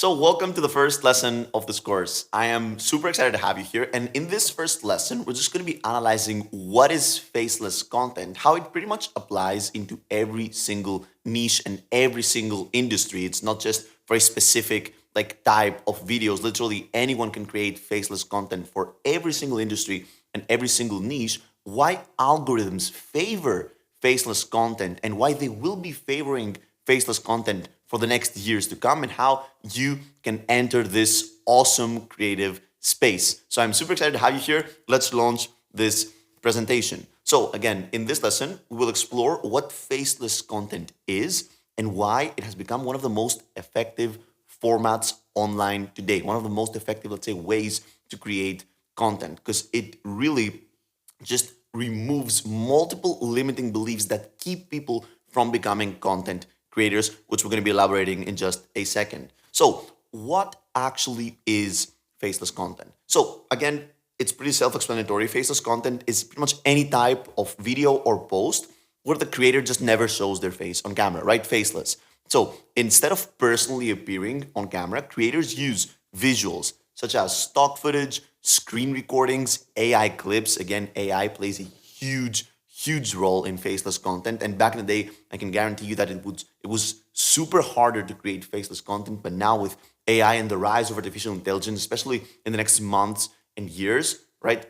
So, welcome to the first lesson of this course. I am super excited to have you here. And in this first lesson, we're just going to be analyzing what is faceless content, how it pretty much applies into every single niche and every single industry. It's not just for a specific type of videos. Literally anyone can create faceless content for every single industry and every single niche. Why algorithms favor faceless content and why they will be favoring faceless content for the next years to come, and how you can enter this awesome creative space. So I'm super excited to have you here. Let's launch this presentation. So again, in this lesson, we will explore what faceless content is and why it has become one of the most effective formats online today, one of the most effective, let's say, ways to create content, because it really just removes multiple limiting beliefs that keep people from becoming content creators, which we're going to be elaborating in just a second. So, what actually is faceless content? So, again, it's pretty self explanatory. Faceless content is pretty much any type of video or post where the creator just never shows their face on camera, right? Faceless. So, instead of personally appearing on camera, creators use visuals such as stock footage, screen recordings, AI clips. Again, AI plays a huge role in faceless content. And back in the day, I can guarantee you that it was super harder to create faceless content. But now with AI and the rise of artificial intelligence, especially in the next months and years, right,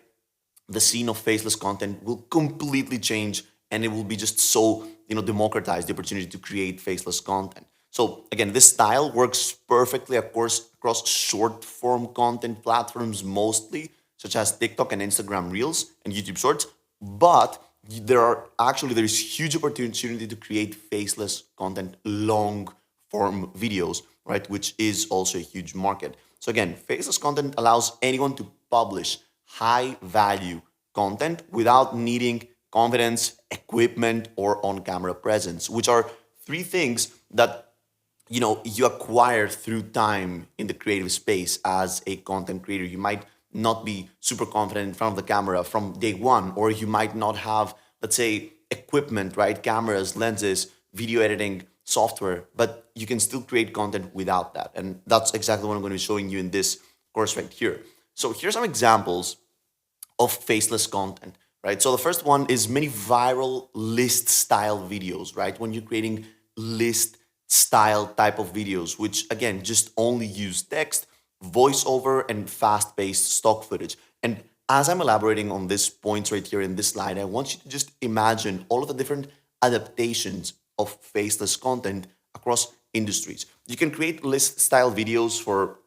the scene of faceless content will completely change, and it will be just so democratized, the opportunity to create faceless content. So again, this style works perfectly, of course, across short form content platforms mostly, such as TikTok and Instagram Reels and YouTube Shorts. But there is huge opportunity to create faceless content, long form videos, right? Which is also a huge market. So again, faceless content allows anyone to publish high value content without needing confidence, equipment, or on camera presence, which are three things that you acquire through time in the creative space as a content creator. You might not be super confident in front of the camera from day one, or you might not have, let's say, equipment, right? Cameras, lenses, video editing software, but you can still create content without that. And that's exactly what I'm going to be showing you in this course right here. So here's some examples of faceless content, right? So the first one is many viral list style videos, right? When you're creating list style type of videos, which again just only use text, voiceover, and fast paced stock footage. And as I'm elaborating on these points right here in this slide, I want you to just imagine all of the different adaptations of faceless content across industries. You can create list style videos for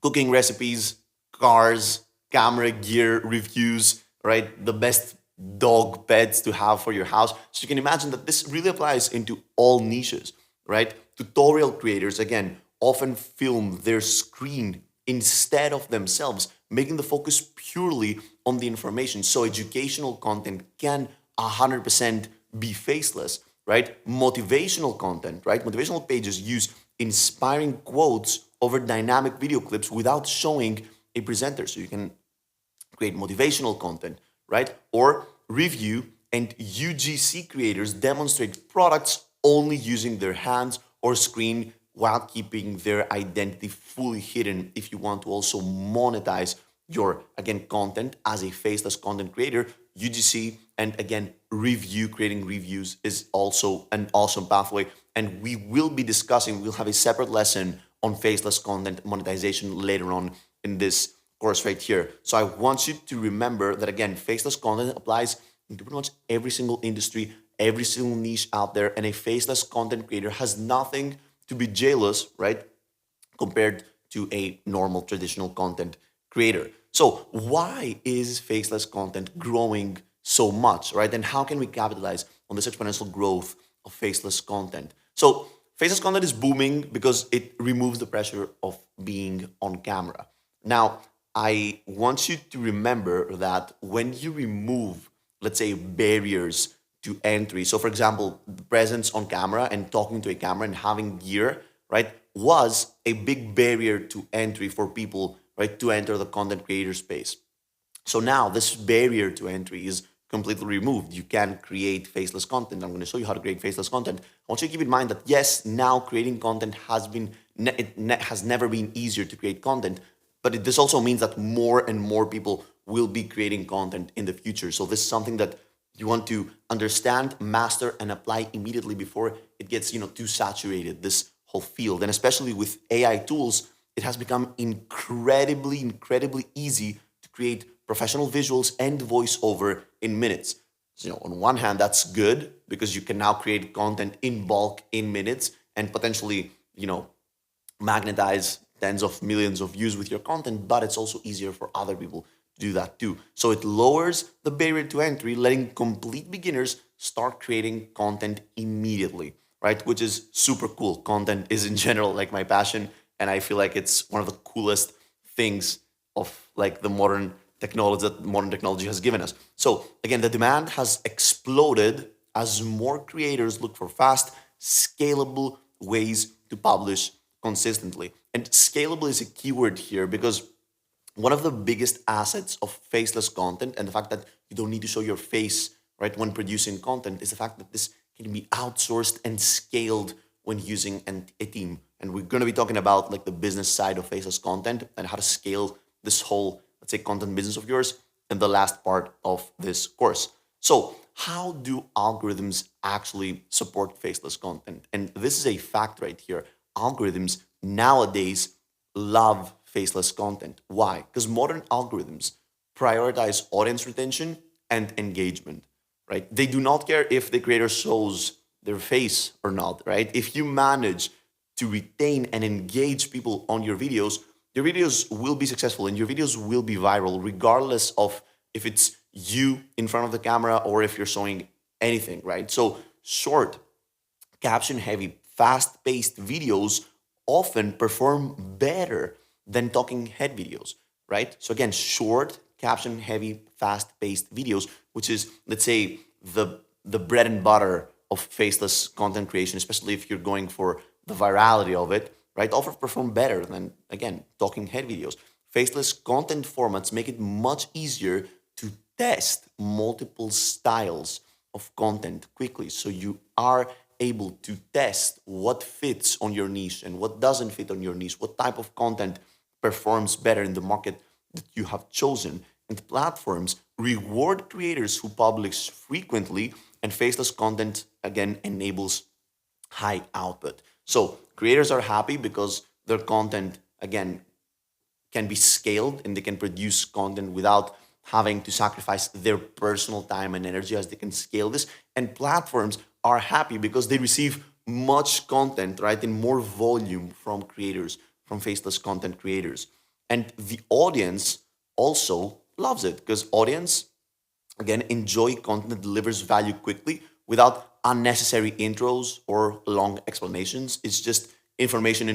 cooking recipes, cars, camera gear reviews, right? The best dog pets to have for your house. So you can imagine that this really applies into all niches, right? Tutorial creators, again, often film their screen instead of themselves, making the focus purely on the information. So educational content can 100% be faceless, right? Motivational content, right? Motivational pages use inspiring quotes over dynamic video clips without showing a presenter. So you can create motivational content, right? Or review and UGC creators demonstrate products only using their hands or screen while keeping their identity fully hidden if you want to also monetize your, again, content as a faceless content creator. UGC and again, creating reviews is also an awesome pathway. And we'll have a separate lesson on faceless content monetization later on in this course right here. So I want you to remember that again, faceless content applies into pretty much every single industry, every single niche out there, and a faceless content creator has nothing to be jealous, right? Compared to a normal traditional content creator. So why is faceless content growing so much, right? And how can we capitalize on this exponential growth of faceless content? So faceless content is booming because it removes the pressure of being on camera. Now, I want you to remember that when you remove, let's say, barriers to entry. So, for example, the presence on camera and talking to a camera and having gear, right, was a big barrier to entry for people, right, to enter the content creator space. So now this barrier to entry is completely removed. You can create faceless content. I'm going to show you how to create faceless content. I want you to keep in mind that yes, now creating content has been has never been easier to create content, but this also means that more and more people will be creating content in the future. So this is something that you want to understand, master, and apply immediately before it gets too saturated, this whole field. And especially with AI tools, it has become incredibly easy to create professional visuals and voiceover in minutes. So, on one hand, that's good because you can now create content in bulk in minutes and potentially, magnetize tens of millions of views with your content, but it's also easier for other people to do that too. So it lowers the barrier to entry, letting complete beginners start creating content immediately, right? Which is super cool. Content is in general like my passion, and I feel like it's one of the coolest things of like the modern technology has given us. So again, the demand has exploded as more creators look for fast, scalable ways to publish consistently. And scalable is a keyword here because one of the biggest assets of faceless content and the fact that you don't need to show your face right when producing content is the fact that this can be outsourced and scaled when using a team. And we're going to be talking about like the business side of faceless content and how to scale this whole, let's say, content business of yours in the last part of this course. So how do algorithms actually support faceless content? And this is a fact right here. Algorithms nowadays love faceless content. Why? Because modern algorithms prioritize audience retention and engagement, right? They do not care if the creator shows their face or not, right? If you manage to retain and engage people on your videos will be successful and your videos will be viral, regardless of if it's you in front of the camera or if you're showing anything, right? So, short, caption heavy, fast paced videos often perform better than talking head videos, right? So, again, short, caption heavy, fast paced videos, which is, let's say, the bread and butter of faceless content creation, especially if you're going for the virality of it, right? Often perform better than, again, talking head videos. Faceless content formats make it much easier to test multiple styles of content quickly. So you are able to test what fits on your niche and what doesn't fit on your niche, what type of content performs better in the market that you have chosen. And platforms reward creators who publish frequently, and faceless content again enables high output. So creators are happy because their content again can be scaled and they can produce content without having to sacrifice their personal time and energy as they can scale this. And platforms are happy because they receive much content, right, in more volume from creators, from faceless content creators. And the audience also loves it because audience again enjoy content that delivers value quickly without unnecessary intros or long explanations. It's just information,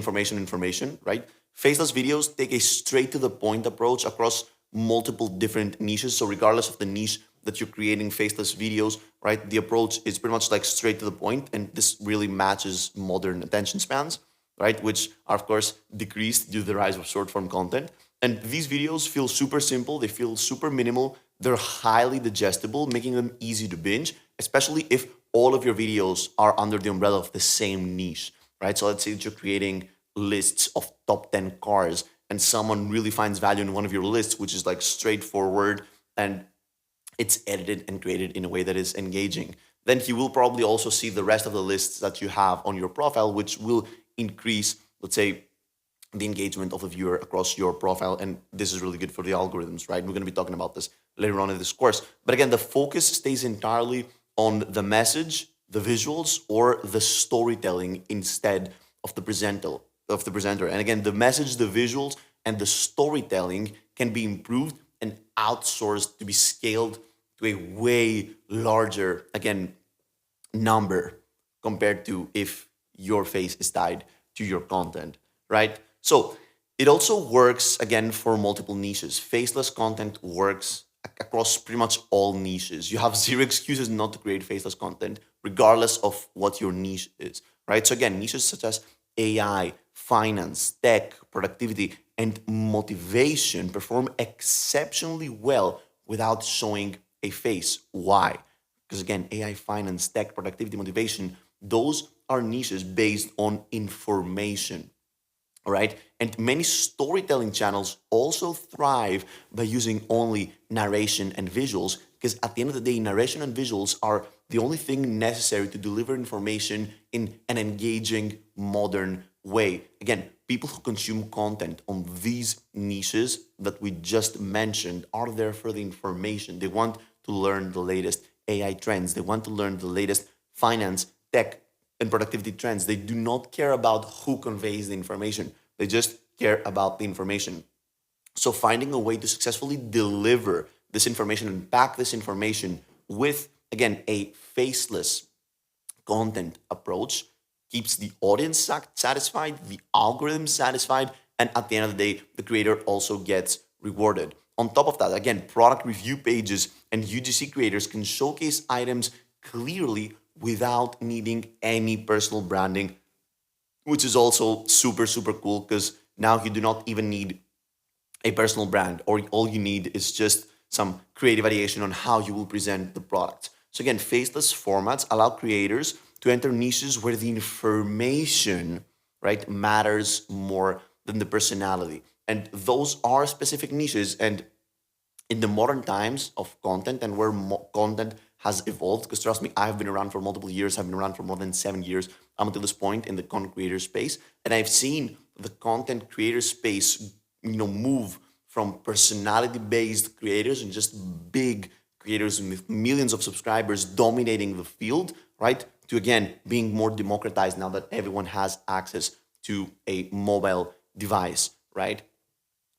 right? Faceless videos take a straight to the point approach across multiple different niches. So regardless of the niche that you're creating faceless videos, right, the approach is pretty much like straight to the point, and this really matches modern attention spans, right, which are of course decreased due to the rise of short form content. And these videos feel super simple, they feel super minimal, they're highly digestible, making them easy to binge, especially if all of your videos are under the umbrella of the same niche, right? So let's say that you're creating lists of top 10 cars and someone really finds value in one of your lists, which is like straightforward and it's edited and created in a way that is engaging. Then he will probably also see the rest of the lists that you have on your profile, which will increase, let's say, the engagement of a viewer across your profile. And this is really good for the algorithms, right? We're going to be talking about this later on in this course. But again, the focus stays entirely on the message, the visuals, or the storytelling instead of the presenter. And again, the message, the visuals, and the storytelling can be improved and outsourced to be scaled to a way larger, again, number compared to if your face is tied to your content, right? So it also works again for multiple niches. Faceless content works across pretty much all niches. You have zero excuses not to create faceless content, regardless of what your niche is, right? So again, niches such as AI, finance, tech, productivity, and motivation perform exceptionally well without showing a face. Why? Because again, AI, finance, tech, productivity, motivation, those are niches based on information. all right? And many storytelling channels also thrive by using only narration and visuals, because at the end of the day, narration and visuals are the only thing necessary to deliver information in an engaging, modern way. Again, people who consume content on these niches that we just mentioned are there for the information. They want to learn the latest AI trends, they want to learn the latest finance, tech, and productivity trends. They do not care about who conveys the information. They just care about the information. So finding a way to successfully deliver this information and pack this information with, again, a faceless content approach keeps the audience satisfied, the algorithm satisfied, and at the end of the day, the creator also gets rewarded. On top of that, again, product review pages and UGC creators can showcase items clearly without needing any personal branding, which is also super, super cool because now you do not even need a personal brand, or all you need is just some creative ideation on how you will present the product. So again, faceless formats allow creators to enter niches where the information, right, matters more than the personality. And those are specific niches. And in the modern times of content and where content has evolved, because trust me, I've been around for multiple years. I've been around for more than 7 years until this point in the content creator space, and I've seen the content creator space, move from personality based creators and just big creators with millions of subscribers dominating the field, right, to again being more democratized now that everyone has access to a mobile device, right?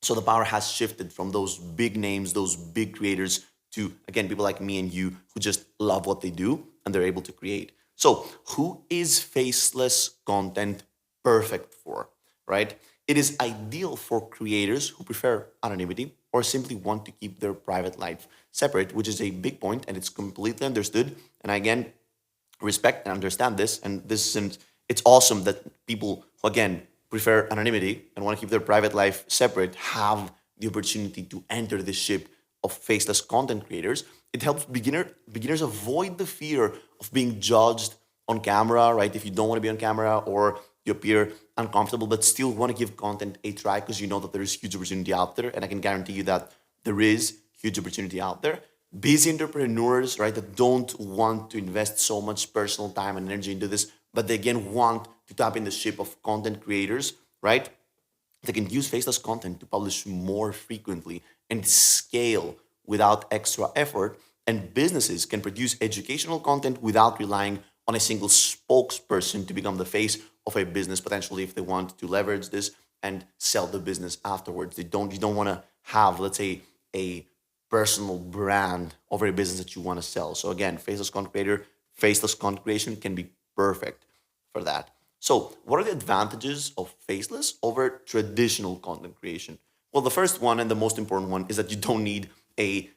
So the power has shifted from those big names, those big creators, to again people like me and you who just love what they do and they're able to create. So who is faceless content perfect for, right? It is ideal for creators who prefer anonymity or simply want to keep their private life separate, which is a big point and it's completely understood. And again, respect and understand this. And this isn't, it's awesome that people who, again, prefer anonymity and want to keep their private life separate have the opportunity to enter the ship of faceless content creators. It helps beginners avoid the fear of being judged on camera, right? If you don't want to be on camera or you appear uncomfortable, but still want to give content a try because you know that there is huge opportunity out there. And I can guarantee you that there is huge opportunity out there. Busy entrepreneurs, right, that don't want to invest so much personal time and energy into this, but they again want to tap in the ship of content creators, right? They can use faceless content to publish more frequently and scale without extra effort. And businesses can produce educational content without relying on a single spokesperson to become the face of a business, potentially if they want to leverage this and sell the business afterwards. You don't want to have, let's say, a personal brand over a business that you want to sell. So again, faceless content creation can be perfect for that. So, what are the advantages of faceless over traditional content creation? Well, the first one and the most important one is that you don't need a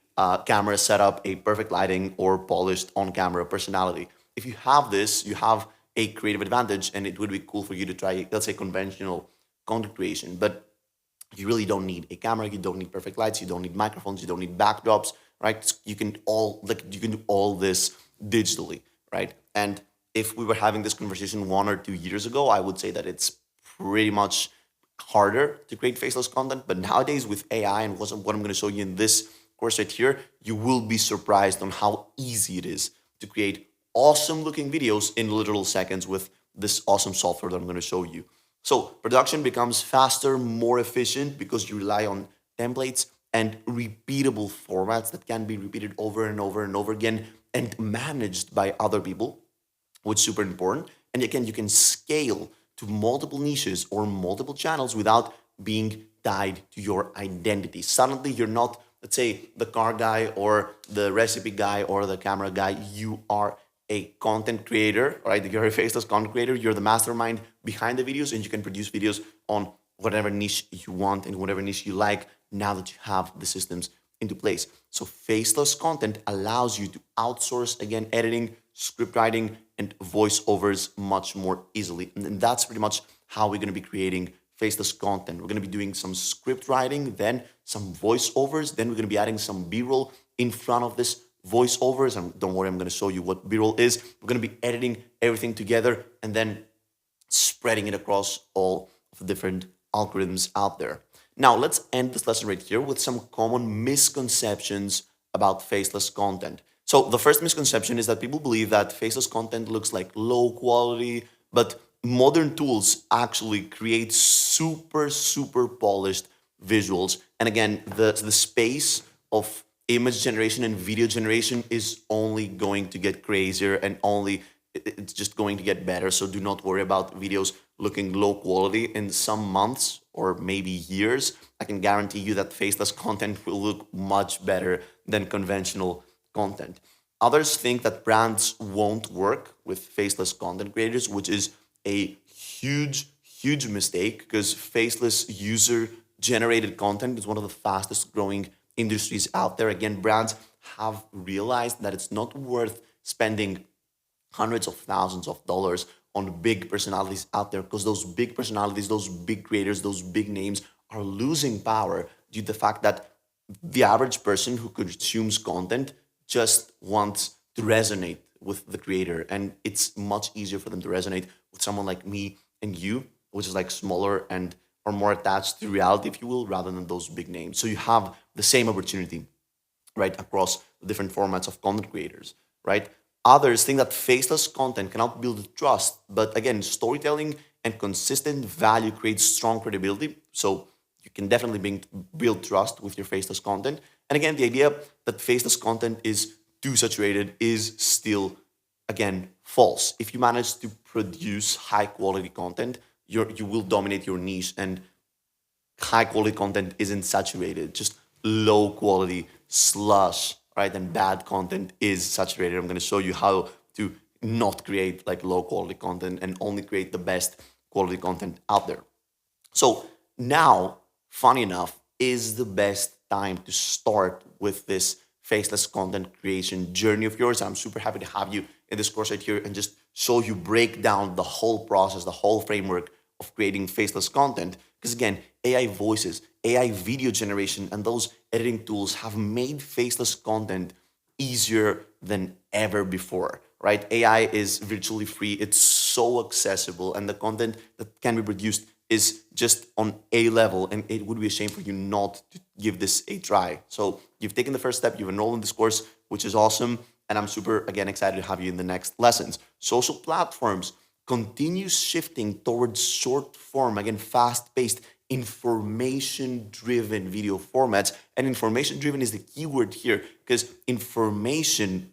camera setup, a perfect lighting, or polished on camera personality. If you have this, you have a creative advantage, and it would be cool for you to try, let's say, conventional content creation. But you really don't need a camera, you don't need perfect lights, you don't need microphones, you don't need backdrops, right? You can do all this digitally, right? And if we were having this conversation 1 or 2 years ago, I would say that it's pretty much harder to create faceless content. But nowadays with AI and what I'm going to show you in this course right here, you will be surprised on how easy it is to create awesome looking videos in literal seconds with this awesome software that I'm going to show you. So production becomes faster, more efficient because you rely on templates and repeatable formats that can be repeated over and over and over again and managed by other people, which is super important. And again, you can scale to multiple niches or multiple channels without being tied to your identity. Suddenly, you're not, let's say, the car guy or the recipe guy or the camera guy. You are a content creator, right? You're a faceless content creator. You're the mastermind behind the videos, and you can produce videos on whatever niche you want and whatever niche you like now that you have the systems into place. So faceless content allows you to outsource, again, editing, script writing, and voiceovers much more easily. And that's pretty much how we're going to be creating faceless content. We're going to be doing some script writing, then some voiceovers, then we're going to be adding some B-roll in front of this voiceovers. And don't worry, I'm going to show you what B-roll is. We're going to be editing everything together and then spreading it across all of different algorithms out there. Now, let's end this lesson right here with some common misconceptions about faceless content. So, the first misconception is that people believe that faceless content looks like low quality, but modern tools actually create super, super polished visuals. And again, the space of image generation and video generation is only going to get crazier and only it's just going to get better. So do not worry about videos looking low quality in some months or maybe years. I can guarantee you that faceless content will look much better than conventional content. Others think that brands won't work with faceless content creators, which is a huge, huge mistake because faceless user generated content is one of the fastest growing industries out there. Again, brands have realized that it's not worth spending hundreds of thousands of dollars on big personalities out there because those big personalities, those big creators, those big names are losing power due to the fact that the average person who consumes content just wants to resonate with the creator. And it's much easier for them to resonate with someone like me and you, which is like smaller and or more attached to reality, if you will, rather than those big names. So you have the same opportunity right, across the different formats of content creators, right? Others think that faceless content cannot build trust, but again, storytelling and consistent value creates strong credibility. So you can definitely build trust with your faceless content. And again, the idea that faceless content is too saturated is still, again, false. If you manage to produce high quality content, you will dominate your niche, and high quality content isn't saturated. Just low quality slush, right? And bad content is saturated. I'm going to show you how to not create like low quality content and only create the best quality content out there. So now, funny enough, is the best time to start with this faceless content creation journey of yours. I'm super happy to have you in this course right here and just show you break down the whole process, the whole framework of creating faceless content. Because again, AI voices, AI video generation, and those editing tools have made faceless content easier than ever before, right? AI is virtually free. It's so accessible, and the content that can be produced is just on a level, and it would be a shame for you not to give this a try. So you've taken the first step, you've enrolled in this course, which is awesome, and I'm super, again, excited to have you in the next lessons. Social platforms continue shifting towards short form, again, fast-paced, information-driven video formats. And information-driven is the keyword here because information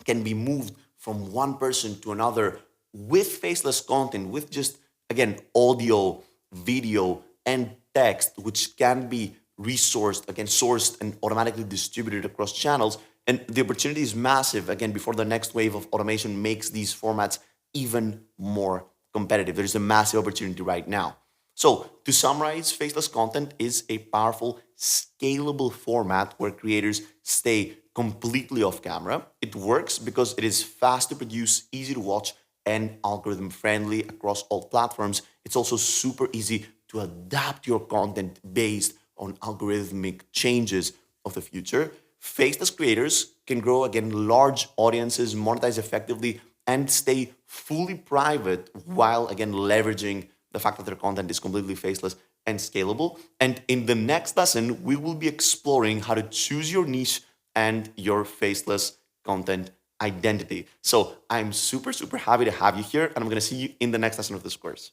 can be moved from one person to another with faceless content, with just, again, audio, video, and text, which can be resourced, again, sourced and automatically distributed across channels. And the opportunity is massive, again, before the next wave of automation makes these formats even more competitive. There's a massive opportunity right now. So, to summarize, faceless content is a powerful, scalable format where creators stay completely off camera. It works because it is fast to produce, easy to watch, and algorithm friendly across all platforms. It's also super easy to adapt your content based on algorithmic changes of the future. Faceless creators can grow, again, large audiences, monetize effectively, and stay fully private while, again, leveraging the fact that their content is completely faceless and scalable. And in the next lesson, we will be exploring how to choose your niche and your faceless content identity. So I'm super, super happy to have you here, and I'm going to see you in the next lesson of this course.